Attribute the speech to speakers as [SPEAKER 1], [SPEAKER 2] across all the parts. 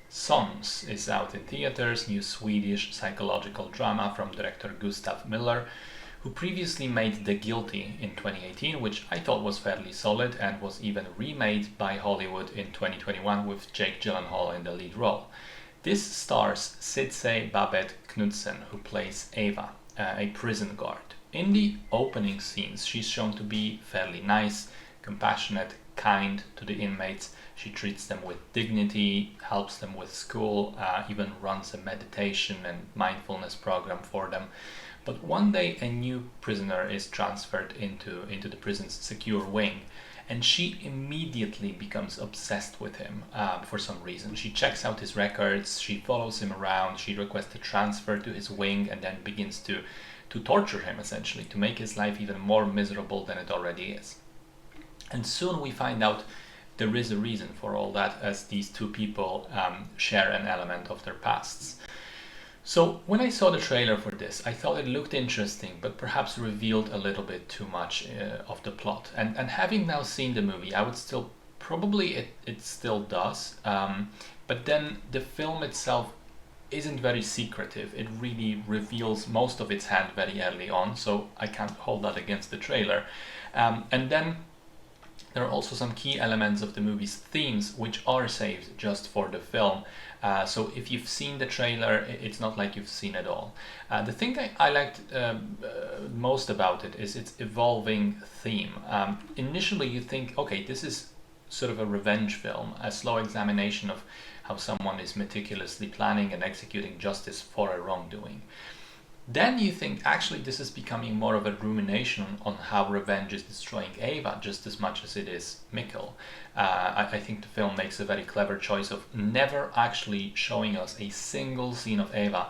[SPEAKER 1] Sons is out in theaters, new Swedish psychological drama from director Gustav Miller, who previously made The Guilty in 2018, which I thought was fairly solid and was even remade by Hollywood in 2021 with Jake Gyllenhaal in the lead role. This stars Sidse Babette Knudsen, who plays Ava, a prison guard. In the opening scenes, she's shown to be fairly nice, compassionate, kind to the inmates. She treats them with dignity, helps them with school, even runs a meditation and mindfulness program for them. But one day a new prisoner is transferred into the prison's secure wing, and she immediately becomes obsessed with him for some reason. She checks out his records, she follows him around, she requests a transfer to his wing, and then begins to torture him, essentially, to make his life even more miserable than it already is. And soon we find out there is a reason for all that, as these two people share an element of their pasts. So when I saw the trailer for this, I thought it looked interesting, but perhaps revealed a little bit too much of the plot. And having now seen the movie, I would still, probably it still does, but then the film itself isn't very secretive. It really reveals most of its hand very early on, so I can't hold that against the trailer. And then there are also some key elements of the movie's themes which are saved just for the film. So if you've seen the trailer, it's not like you've seen it all. The thing I liked most about it is its evolving theme. Initially you think, okay, this is sort of a revenge film, a slow examination of how someone is meticulously planning and executing justice for a wrongdoing. Then you think, actually, this is becoming more of a rumination on how revenge is destroying Ava just as much as it is Mikkel. I think the film makes a very clever choice of never actually showing us a single scene of Ava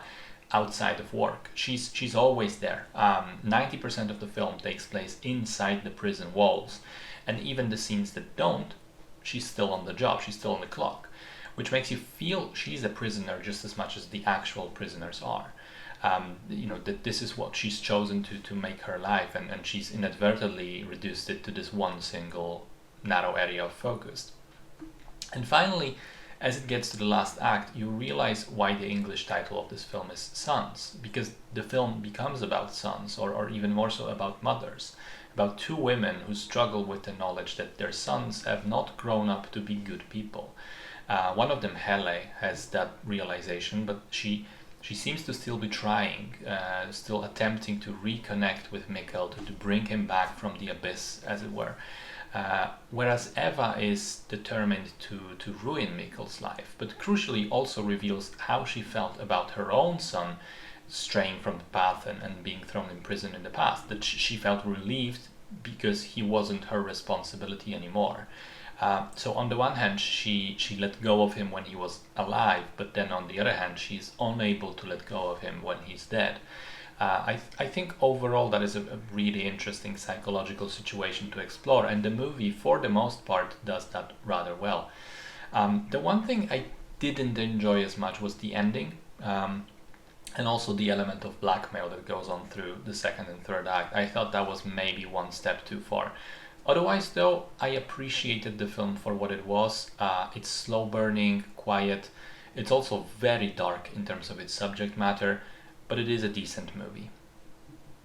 [SPEAKER 1] outside of work. She's always there. 90% of the film takes place inside the prison walls. And even the scenes that don't, she's still on the job, she's still on the clock, which makes you feel she's a prisoner just as much as the actual prisoners are. That this is what she's chosen to make her life, and she's inadvertently reduced it to this one single narrow area of focus. And finally, as it gets to the last act, you realize why the English title of this film is Sons, because the film becomes about sons, or even more so about mothers, about two women who struggle with the knowledge that their sons have not grown up to be good people. One of them, Hele, has that realization, but she seems to still be trying, still attempting to reconnect with Mikkel, to bring him back from the abyss, as it were. Whereas Eva is determined to ruin Mikkel's life, but crucially also reveals how she felt about her own son straying from the path and being thrown in prison in the past, that she felt relieved because he wasn't her responsibility anymore. So on the one hand, she let go of him when he was alive, but then on the other hand, she's unable to let go of him when he's dead. I think overall that is a really interesting psychological situation to explore, and the movie, for the most part, does that rather well. The one thing I didn't enjoy as much was the ending, and also the element of blackmail that goes on through the second and third act. I thought that was maybe one step too far. Otherwise, though, I appreciated the film for what it was. It's slow burning, quiet. It's also very dark in terms of its subject matter, but it is a decent movie.